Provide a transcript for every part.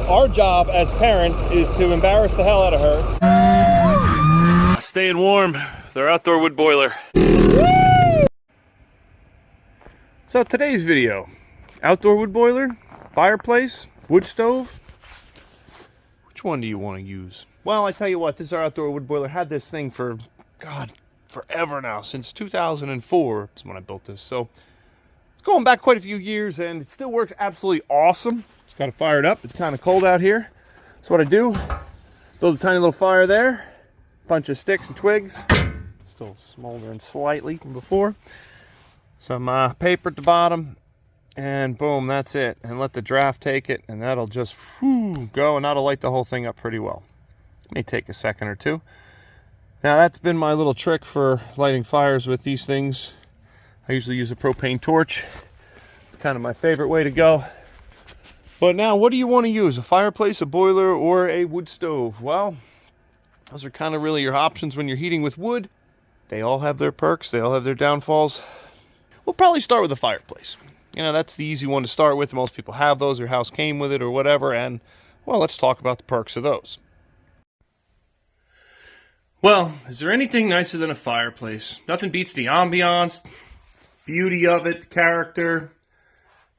Our job as parents is to embarrass the hell out of her. Staying warm, their outdoor wood boiler. So today's video, outdoor wood boiler, fireplace, wood stove. Which one do you want to use? Well, I tell you what, this is our outdoor wood boiler. Had this thing for, God, forever now. Since 2004 is when I built this. So it's going back quite a few years and it still works absolutely awesome. Just got it fired up. It's kind of cold out here. So what I do, build a tiny little fire there. Bunch of sticks and twigs. Still smoldering slightly from before. Some paper at the bottom. And boom, that's it. And let the draft take it. And that'll just go. And that'll light the whole thing up pretty well. It may take a second or two. Now that's been my little trick for lighting fires with these things. I usually use a propane torch. It's kind of my favorite way to go. But now, what do you want to use? A fireplace, a boiler, or a wood stove? Well, those are kind of really your options when you're heating with wood. They all have their perks. They all have their downfalls. We'll probably start with a fireplace. You know, that's the easy one to start with. Most people have those. Their house came with it or whatever. And, well, let's talk about the perks of those. Well, is there anything nicer than a fireplace? Nothing beats the ambiance, beauty of it, the character.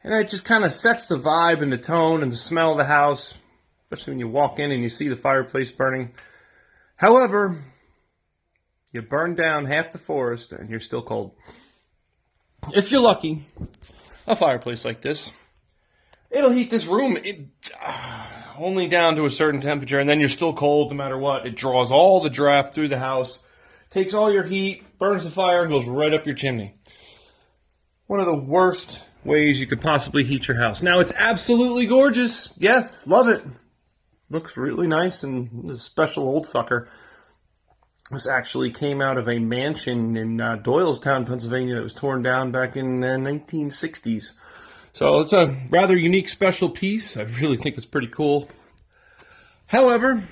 And it just kind of sets the vibe and the tone and the smell of the house, especially when you walk in and you see the fireplace burning. However, you burn down half the forest and you're still cold. If you're lucky, a fireplace like this, it'll heat this room only down to a certain temperature, and then you're still cold no matter what. It draws all the draft through the house, takes all your heat, burns the fire, and goes right up your chimney. One of the worst ways you could possibly heat your house. Now, it's absolutely gorgeous. Yes, love it. Looks really nice, and this special old sucker. This actually came out of a mansion in Doylestown, Pennsylvania that was torn down back in the 1960s. So it's a rather unique special piece. I really think it's pretty cool. However,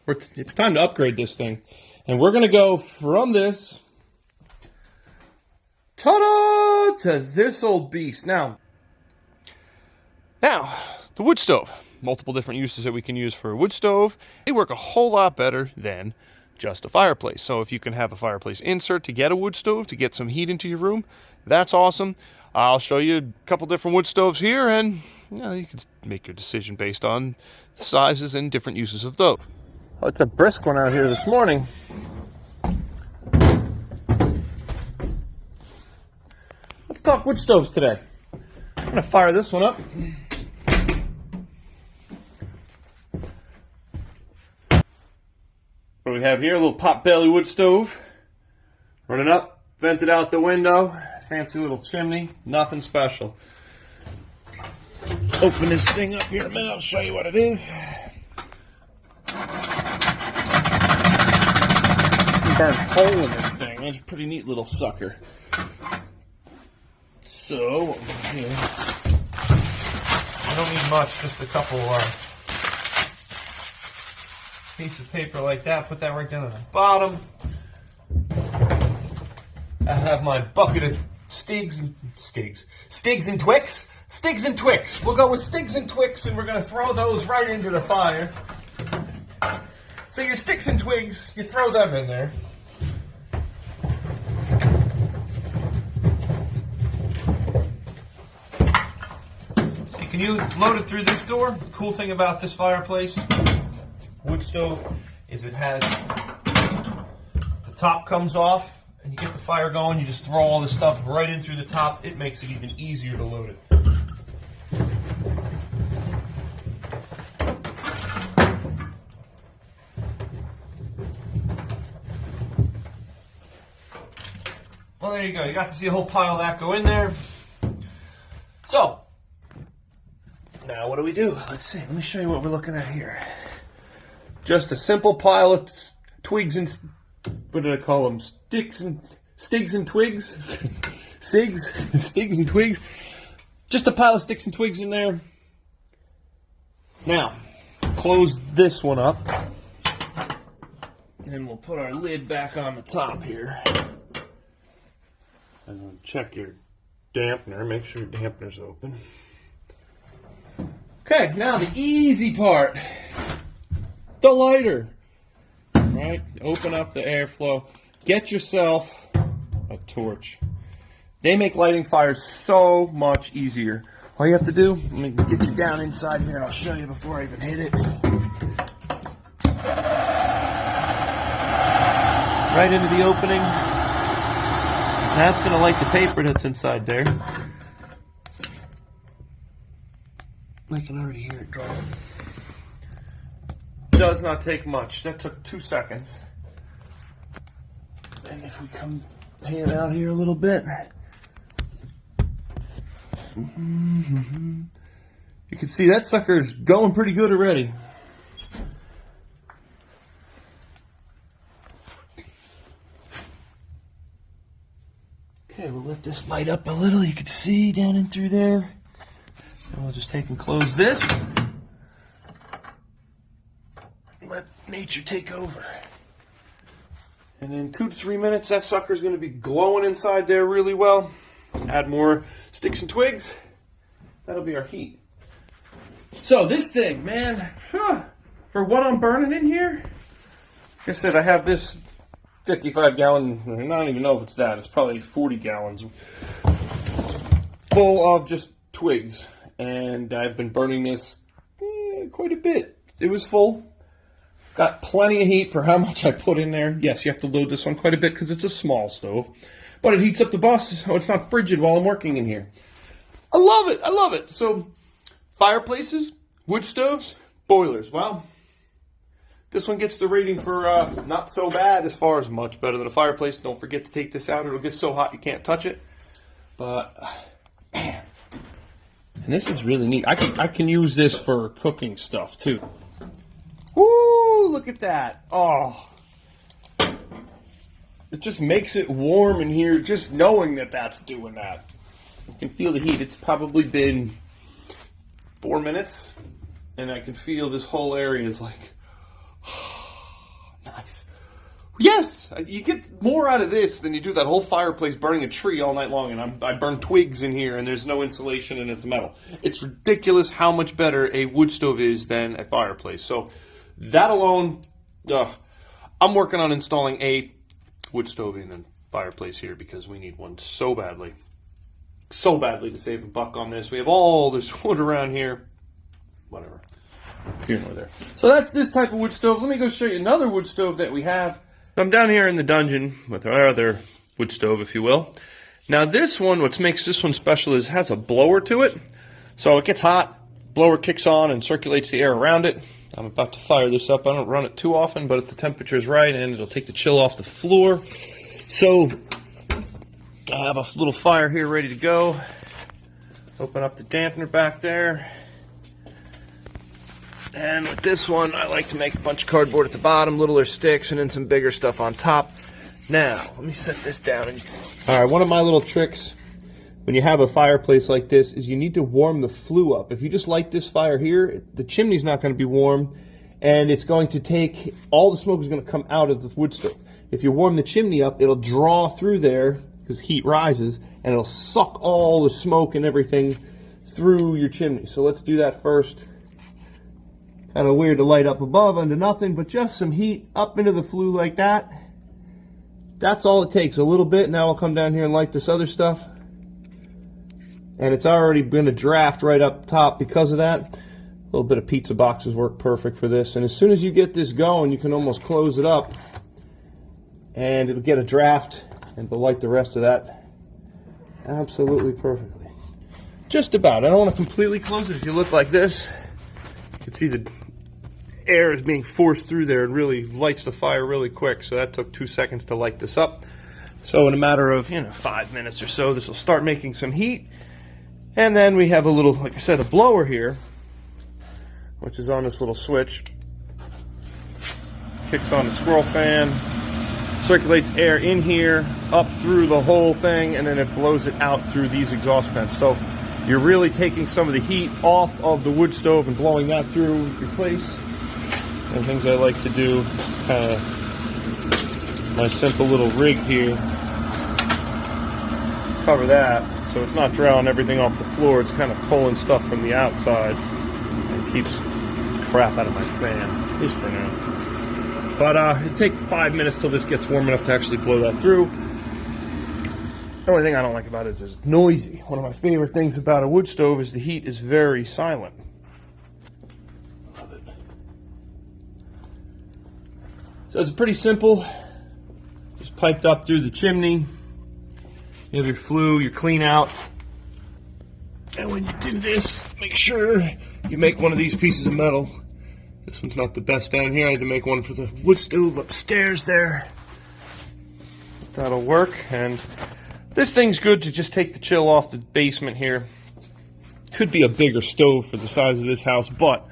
it's time to upgrade this thing. And we're going to go from this ta-da! To this old beast. Now, the wood stove. Multiple different uses that we can use for a wood stove. They work a whole lot better than just a fireplace. So if you can have a fireplace insert to get a wood stove, to get some heat into your room, that's awesome. I'll show you a couple different wood stoves here, and you can make your decision based on the sizes and different uses of those. Oh, it's a brisk one out here this morning. Let's talk wood stoves today. I'm going to fire this one up. What do we have here? A little pot-belly wood stove. Running up, vented out the window. Fancy little chimney. Nothing special. Open this thing up here in a minute. I'll show you what it is. Burn a hole in this thing. It's a pretty neat little sucker. So, what we'll do, I don't need much, just a couple piece of paper like that. Put that right down at the bottom. I have my bucket of Stigs and Twix. Stigs and Twix. We'll go with Stigs and Twix, and we're going to throw those right into the fire. So your sticks and twigs, you throw them in there. Can you load it through this door? The cool thing about this fireplace, wood stove, is it has, the top comes off and you get the fire going, you just throw all this stuff right in through the top. It makes it even easier to load it. Well, there you go. You got to see a whole pile of that go in there. So, now what do we do? Let's see. Let me show you what we're looking at here. Just a simple pile of twigs and, what did I call them? Stigs and twigs? Stigs and twigs. Just a pile of sticks and twigs in there. Now, close this one up. And we'll put our lid back on the top here. And then check your dampener. Make sure your dampener's open. Okay, now the easy part. The lighter. Right? Open up the airflow. Get yourself a torch. They make lighting fires so much easier. All you have to do, let me get you down inside here and I'll show you before I even hit it. Right into the opening. That's going to light the paper that's inside there. I can already hear it draw. Does not take much. That took 2 seconds. And if we come pan out here a little bit, you can see that sucker's going pretty good already. Okay, we'll let this light up a little. You can see down in through there. And we'll just take and close this. Let nature take over. And in 2 to 3 minutes, that sucker's going to be glowing inside there really well. Add more sticks and twigs. That'll be our heat. So this thing, man, for what I'm burning in here, like I said, I have this 55-gallon, I don't even know if it's that, it's probably 40 gallons, full of just twigs. And I've been burning this quite a bit. It was full. Got plenty of heat for how much I put in there. Yes, you have to load this one quite a bit because it's a small stove. But it heats up the bus so it's not frigid while I'm working in here. I love it. I love it. So, fireplaces, wood stoves, boilers. Well, this one gets the rating for not so bad as far as much better than a fireplace. Don't forget to take this out. It'll get so hot you can't touch it. But, man. And this is really neat. I can use this for cooking stuff, too. Woo! Look at that. Oh. It just makes it warm in here just knowing that that's doing that. You can feel the heat. It's probably been 4 minutes, and I can feel this whole area is like, nice. Yes! You get more out of this than you do that whole fireplace burning a tree all night long, and I burn twigs in here, and there's no insulation, and it's metal. It's ridiculous how much better a wood stove is than a fireplace. So that alone, I'm working on installing a wood stove in a fireplace here because we need one so badly to save a buck on this. We have all this wood around here. Whatever. Here nor there. So that's this type of wood stove. Let me go show you another wood stove that we have. I'm down here in the dungeon with our other wood stove, if you will. Now this one, what makes this one special is it has a blower to it. So it gets hot, blower kicks on and circulates the air around it. I'm about to fire this up. I don't run it too often, but if the temperature is right, and it'll take the chill off the floor. So I have a little fire here ready to go. Open up the dampener back there. And with this one, I like to make a bunch of cardboard at the bottom, littler sticks, and then some bigger stuff on top. Now, let me set this down. And all right, one of my little tricks when you have a fireplace like this is you need to warm the flue up. If you just light this fire here, the chimney's not going to be warm, and it's going to take, all the smoke is going to come out of the wood stove. If you warm the chimney up, it'll draw through there because heat rises, and it'll suck all the smoke and everything through your chimney. So let's do that first. Kind of weird to light up above under nothing, but just some heat up into the flue like that. That's all it takes, a little bit. Now I'll come down here and light this other stuff. And it's already been a draft right up top because of that. A little bit of pizza boxes work perfect for this. And as soon as you get this going, you can almost close it up. And it'll get a draft and it'll light the rest of that absolutely perfectly. Just about. I don't want to completely close it. If you look like this, you can see the air is being forced through there and really lights the fire really quick. So that took 2 seconds to light this up. So in a matter of 5 minutes or so, this will start making some heat. And then we have a little, like I said, a blower here, which is on this little switch. Kicks on the squirrel fan, circulates air in here, up through the whole thing, and then it blows it out through these exhaust vents. So you're really taking some of the heat off of the wood stove and blowing that through your place. And things I like to do, kind of my simple little rig here. cover that so it's not drowning everything off the floor. It's kind of pulling stuff from the outside and keeps crap out of my fan, at least for now. But it'll take 5 minutes till this gets warm enough to actually blow that through. The only thing I don't like about it is it's noisy. One of my favorite things about a wood stove is the heat is very silent. Love it. So it's pretty simple. Just piped up through the chimney. You have your flue, your clean out. And when you do this, make sure you make one of these pieces of metal. This one's not the best down here. I had to make one for the wood stove upstairs there. That'll work. And this thing's good to just take the chill off the basement here. Could be a bigger stove for the size of this house, but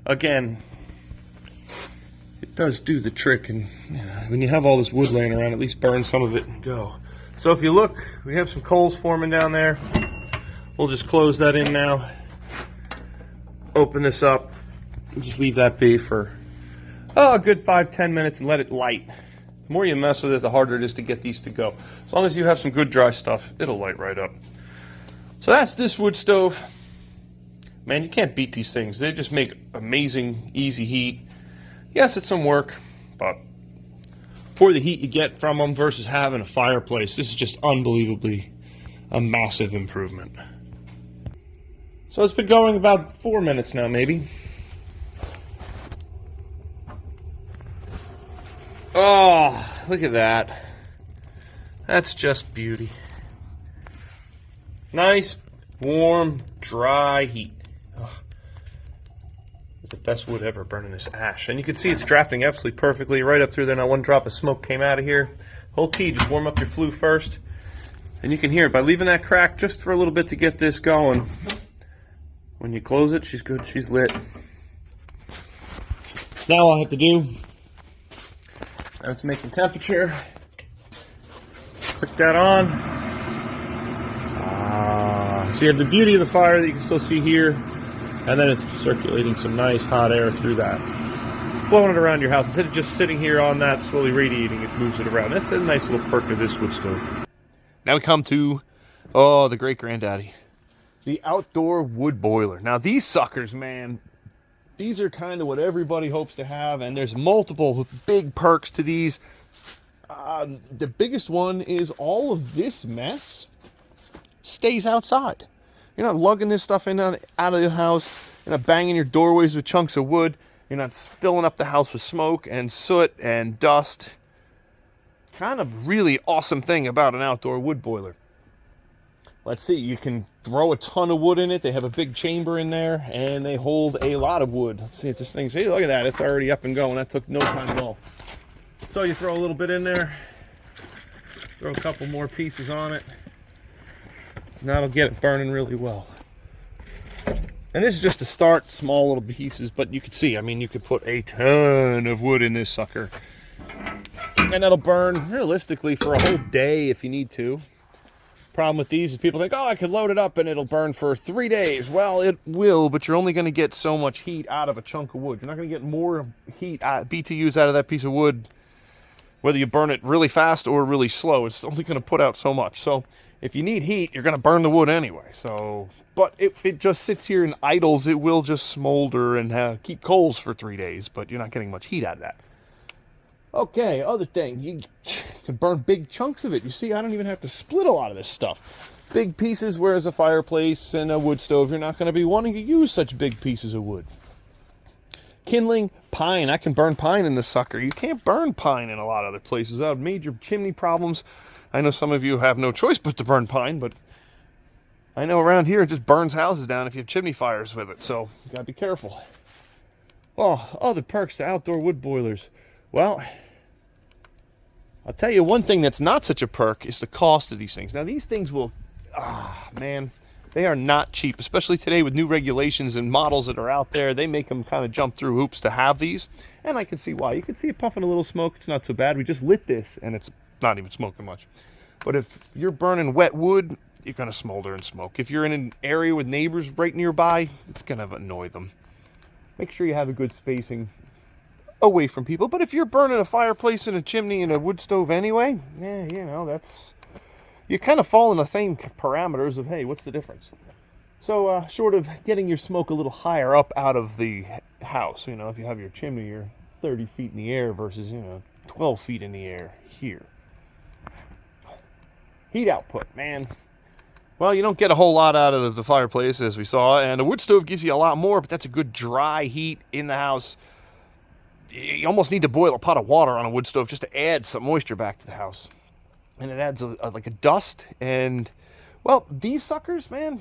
again, it does do the trick. And you know, when you have all this wood laying around, at least burn some of it and go. So if you look, we have some coals forming down there. We'll just close that in now. Open this up and just leave that be for a good 5-10 minutes and let it light. The more you mess with it, the harder it is to get these to go. As long as you have some good dry stuff, it'll light right up. So that's this wood stove. Man, you can't beat these things. They just make amazing, easy heat. Yes, it's some work, but for the heat you get from them versus having a fireplace, this is just unbelievably a massive improvement. So it's been going about 4 minutes now, maybe. Oh, look at that. That's just beauty. Nice, warm, dry heat. Oh, it's the best wood ever burning this ash. And you can see it's drafting absolutely perfectly right up through there. Not one drop of smoke came out of here. Whole key, just warm up your flue first. And you can hear it by leaving that crack just for a little bit to get this going. When you close it, she's good, she's lit. Now all I have to do, now it's making temperature. Click that on. So you have the beauty of the fire that you can still see here, and then it's circulating some nice hot air through that. Blowing it around your house. Instead of just sitting here on that, slowly radiating, it moves it around. That's a nice little perk of this wood stove. Now we come to, the great granddaddy. The outdoor wood boiler. Now these suckers, man, these are kind of what everybody hopes to have, and there's multiple big perks to these. The biggest one is all of this mess stays outside. You're not lugging this stuff in out of the house. You're not banging your doorways with chunks of wood. You're not filling up the house with smoke and soot and dust. Kind of really awesome thing about an outdoor wood boiler. Let's see, you can throw a ton of wood in it. They have a big chamber in there, and they hold a lot of wood. Let's see if this thing, see, look at that. It's already up and going. That took no time at all. So you throw a little bit in there, throw a couple more pieces on it, and that'll get it burning really well. And this is just to start, small little pieces, but you can see, I mean, you could put a ton of wood in this sucker. And that'll burn, realistically, for a whole day if you need to. Problem with these is people think, I can load it up and it'll burn for 3 days. Well, it will, but you're only going to get so much heat out of a chunk of wood. You're not going to get more heat, BTUs out of that piece of wood, whether you burn it really fast or really slow. It's only going to put out so much. So if you need heat, you're going to burn the wood anyway. So, but if it just sits here and idles, it will just smolder and keep coals for 3 days, but you're not getting much heat out of that. Okay, other thing, you can burn big chunks of it. You see, I don't even have to split a lot of this stuff. Big pieces, whereas a fireplace and a wood stove, you're not going to be wanting to use such big pieces of wood. Kindling, pine. I can burn pine in this sucker. You can't burn pine in a lot of other places without major chimney problems. I know some of you have no choice but to burn pine, but I know around here it just burns houses down if you have chimney fires with it, so you got to be careful. Oh, other perks to outdoor wood boilers. Well, I'll tell you one thing that's not such a perk is the cost of these things. Now, these things will, man, they are not cheap, especially today with new regulations and models that are out there. They make them kind of jump through hoops to have these, and I can see why. You can see it puffing a little smoke. It's not so bad. We just lit this, and it's not even smoking much. But if you're burning wet wood, you're going to smolder and smoke. If you're in an area with neighbors right nearby, it's going to annoy them. Make sure you have a good spacing away from people. But if you're burning a fireplace and a chimney and a wood stove anyway, you know, you kind of fall in the same parameters of, hey, what's the difference? So short of getting your smoke a little higher up out of the house, you know, if you have your chimney, you're 30 feet in the air versus, 12 feet in the air here. Heat output, man. Well, you don't get a whole lot out of the fireplace, as we saw, and a wood stove gives you a lot more, but that's a good dry heat in the house. You almost need to boil a pot of water on a wood stove just to add some moisture back to the house. And it adds like a dust, and, well, these suckers, man,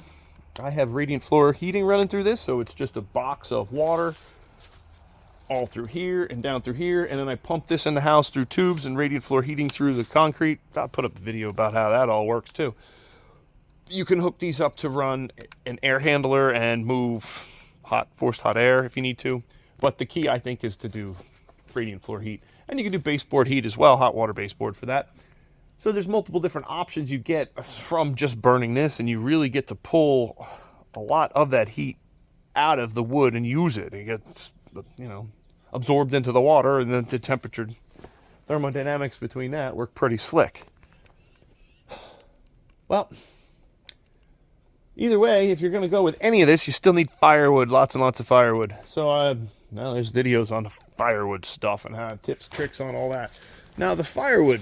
I have radiant floor heating running through this, so it's just a box of water all through here and down through here, and then I pump this in the house through tubes and radiant floor heating through the concrete. I'll put up a video about how that all works too. You can hook these up to run an air handler and move forced hot air if you need to, but the key I think is to do radiant floor heat, and you can do baseboard heat as well, hot water baseboard for that. So there's multiple different options you get from just burning this, and you really get to pull a lot of that heat out of the wood and use it. It gets, absorbed into the water, and then the temperature thermodynamics between that work pretty slick. Well, either way, if you're going to go with any of this, you still need firewood, lots and lots of firewood. So now there's videos on the firewood stuff and how tips, tricks on all that. Now the firewood,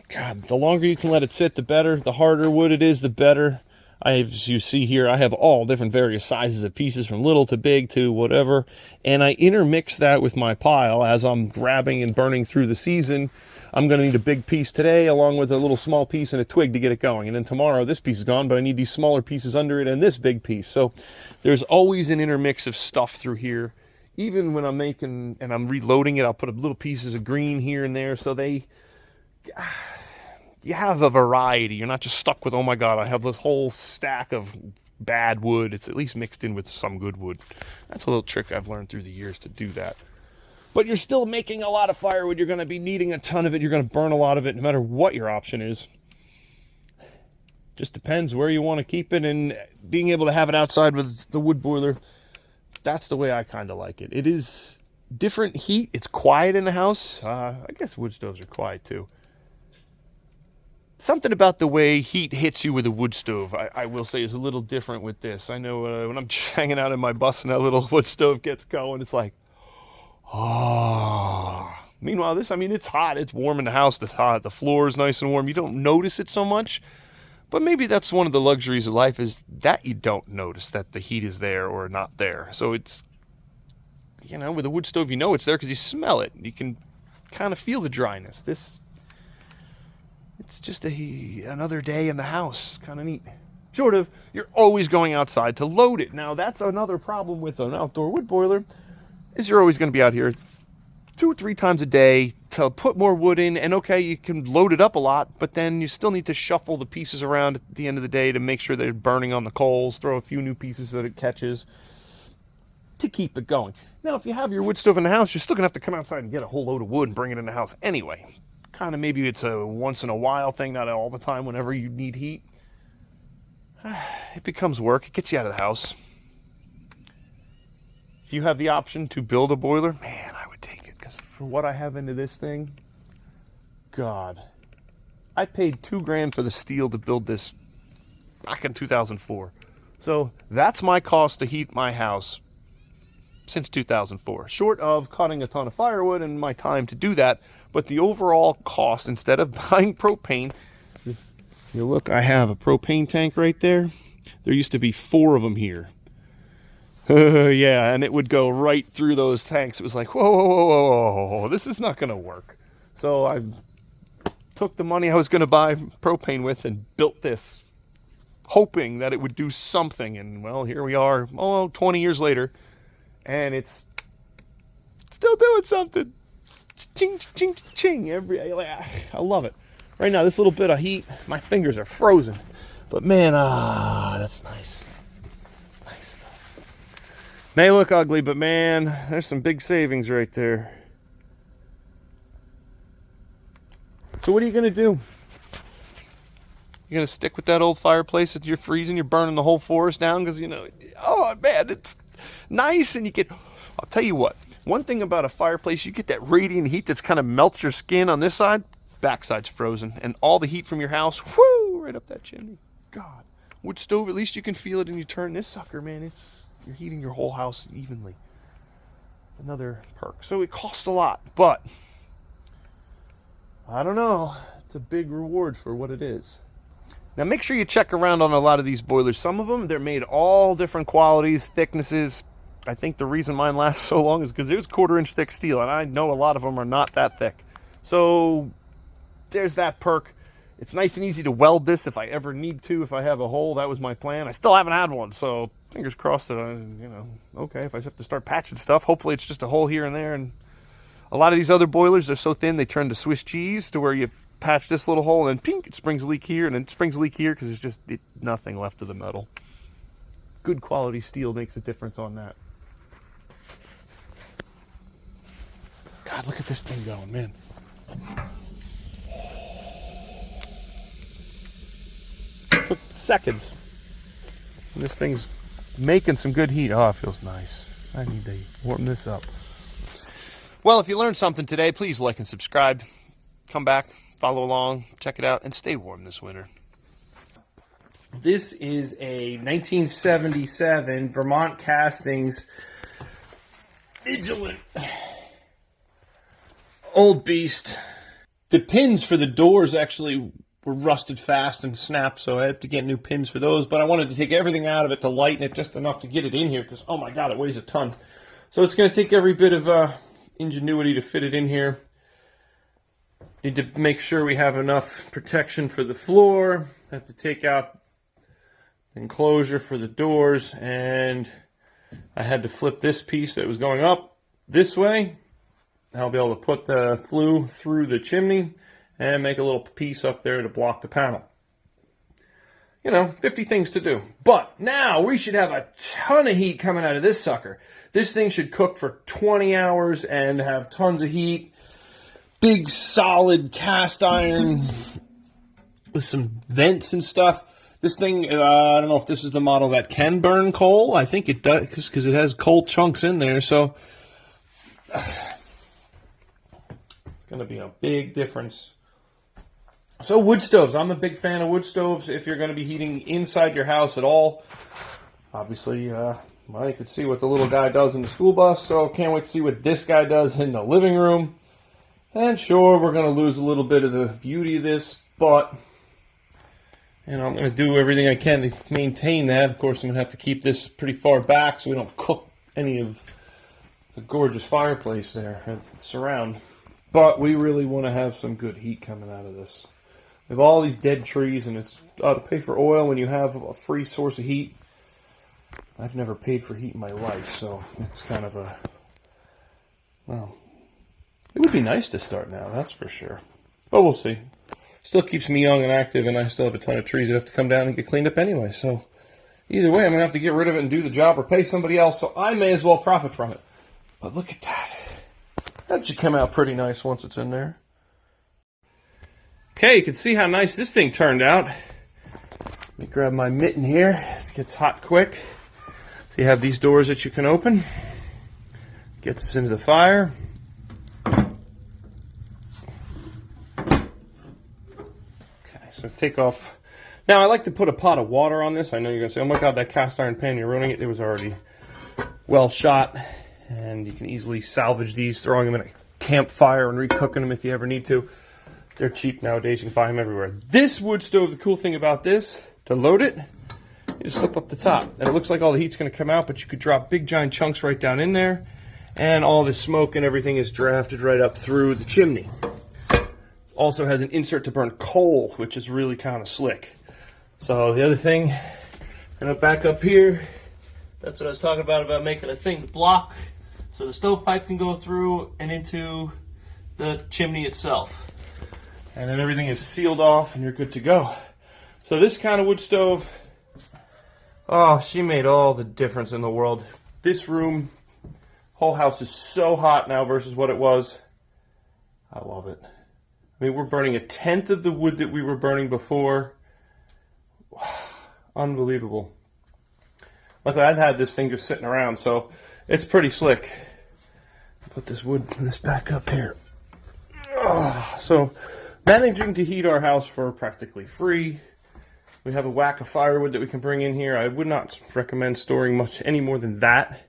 God, the longer you can let it sit, the better. The harder wood it is, the better. As you see here, I have all different various sizes of pieces, from little to big to whatever, and I intermix that with my pile as I'm grabbing and burning through the season. I'm going to need a big piece today along with a little small piece and a twig to get it going, and then tomorrow this piece is gone, but I need these smaller pieces under it and this big piece. So there's always an intermix of stuff through here. Even when I'm making and I'm reloading it, I'll put little pieces of green here and there, so you have a variety. You're not just stuck with, oh my God, I have this whole stack of bad wood. It's at least mixed in with some good wood. That's a little trick I've learned through the years to do that. But you're still making a lot of firewood. You're going to be needing a ton of it. You're going to burn a lot of it no matter what your option is. Just depends where you want to keep it, and being able to have it outside with the wood boiler, that's the way I kind of like it. It is different heat. It's quiet in the house. I guess wood stoves are quiet too. Something about the way heat hits you with a wood stove, I will say, is a little different with this. I know when I'm hanging out in my bus and that little wood stove gets going, it's like, oh. Meanwhile, this, it's hot. It's warm in the house. It's hot. The floor is nice and warm. You don't notice it so much. But maybe that's one of the luxuries of life, is that you don't notice that the heat is there or not there. So it's, with a wood stove, you know it's there because you smell it. You can kind of feel the dryness. It's just another day in the house. Kind of neat. Short of, you're always going outside to load it. Now, that's another problem with an outdoor wood boiler, is you're always going to be out here 2 or 3 times a day to put more wood in. And okay, you can load it up a lot, but then you still need to shuffle the pieces around at the end of the day to make sure they're burning on the coals, throw a few new pieces that it catches to keep it going. Now, if you have your wood stove in the house, you're still going to have to come outside and get a whole load of wood and bring it in the house anyway. Kind of, maybe it's a once in a while thing, not all the time whenever you need heat. It becomes work. It gets you out of the house. If you have the option to build a boiler, man, I would take it, because for what I have into this thing, God, I paid $2,000 for the steel to build this back in 2004. So that's my cost to heat my house since 2004, short of cutting a ton of firewood and my time to do that. But the overall cost, instead of buying propane, you look, I have a propane tank right there. There used to be 4 of them here. Yeah, and it would go right through those tanks. It was like, whoa, whoa, whoa, whoa, whoa, this is not going to work. So I took the money I was going to buy propane with and built this, hoping that it would do something. And, well, here we are, 20 years later, and it's still doing something. Ching, ching, ching. I love it. Right now, this little bit of heat, my fingers are frozen. But, man, that's nice. Nice stuff. May look ugly, but, man, there's some big savings right there. So what are you going to do? You're going to stick with that old fireplace that you're freezing? You're burning the whole forest down because, oh, man, it's nice. And you get, I'll tell you what, one thing about a fireplace, you get that radiant heat that's kind of melts your skin on this side. Backside's frozen. And all the heat from your house, whoo, right up that chimney. God. Wood stove, at least you can feel it and you turn this sucker, man. You're heating your whole house evenly. It's another perk. So it costs a lot, but I don't know. It's a big reward for what it is. Now make sure you check around on a lot of these boilers. Some of them, they're made all different qualities, thicknesses. I think the reason mine lasts so long is because it's 1/4 inch thick steel, and I know a lot of them are not that thick. So there's that perk. It's nice and easy to weld this if I ever need to, if I have a hole. That was my plan. I still haven't had one, so fingers crossed that okay, if I have to start patching stuff, hopefully it's just a hole here and there. And a lot of these other boilers, they're so thin, they turn to Swiss cheese, to where you patch this little hole and then pink, it springs a leak here, and then it springs a leak here because there's just nothing left of the metal. Good quality steel makes a difference on that. God, look at this thing going, man. Took seconds. And this thing's making some good heat. Oh, it feels nice. I need to warm this up. Well, if you learned something today, please like and subscribe. Come back, follow along, check it out, and stay warm this winter. This is a 1977 Vermont Castings Vigilant old beast. The pins for the doors actually were rusted fast and snapped, so I had to get new pins for those, but I wanted to take everything out of it to lighten it just enough to get it in here, because, oh my God, it weighs a ton. So it's going to take every bit of ingenuity to fit it in here. Need to make sure we have enough protection for the floor. Have to take out the enclosure for the doors, and I had to flip this piece that was going up this way. I'll be able to put the flue through the chimney and make a little piece up there to block the panel. 50 things to do. But now we should have a ton of heat coming out of this sucker. This thing should cook for 20 hours and have tons of heat. Big, solid cast iron with some vents and stuff. This thing, I don't know if this is the model that can burn coal. I think it does, because it has coal chunks in there. So it's going to be a big difference. So wood stoves. I'm a big fan of wood stoves if you're going to be heating inside your house at all. Obviously, you could see what the little guy does in the school bus, so can't wait to see what this guy does in the living room. And sure, we're going to lose a little bit of the beauty of this, but I'm going to do everything I can to maintain that. Of course, I'm going to have to keep this pretty far back so we don't cook any of the gorgeous fireplace there and surround. But we really want to have some good heat coming out of this. We have all these dead trees, and it's to pay for oil when you have a free source of heat. I've never paid for heat in my life, so it's kind of a, well, it would be nice to start now, that's for sure. But we'll see. Still keeps me young and active, and I still have a ton of trees that have to come down and get cleaned up anyway. So either way, I'm going to have to get rid of it and do the job or pay somebody else, so I may as well profit from it. But look at that. That should come out pretty nice once it's in there. Okay, you can see how nice this thing turned out. Let me grab my mitten here. It gets hot quick. So you have these doors that you can open. Gets us into the fire. Okay, so take off. Now I like to put a pot of water on this. I know you're going to say, oh my God, that cast iron pan, you're ruining it. It was already well shot. And you can easily salvage these, throwing them in a campfire and recooking them if you ever need to. They're cheap nowadays. You can buy them everywhere. This wood stove, the cool thing about this, to load it, you just flip up the top. And it looks like all the heat's going to come out, but you could drop big giant chunks right down in there. And all the smoke and everything is drafted right up through the chimney. Also has an insert to burn coal, which is really kind of slick. So the other thing, going to back up here. That's what I was talking about making a thing to block so the stovepipe can go through and into the chimney itself. And then everything is sealed off and you're good to go. So this kind of wood stove, oh, she made all the difference in the world. This room, whole house is so hot now versus what it was. I love it. I mean, we're burning 1/10 of the wood that we were burning before. Unbelievable. Luckily, I've had this thing just sitting around, so it's pretty slick. Put this back up here. So, managing to heat our house for practically free. We have a whack of firewood that we can bring in here. I would not recommend storing much any more than that,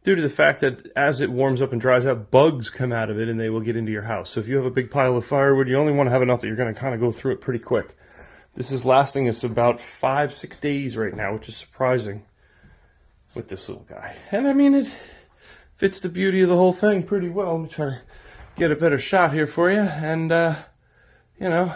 due to the fact that as it warms up and dries out, bugs come out of it and they will get into your house. So if you have a big pile of firewood, you only want to have enough that you're going to kind of go through it pretty quick. This is lasting us about 5-6 days right now, which is surprising with this little guy. And I mean, it fits the beauty of the whole thing pretty well. Let me try to get a better shot here for you. And, you know,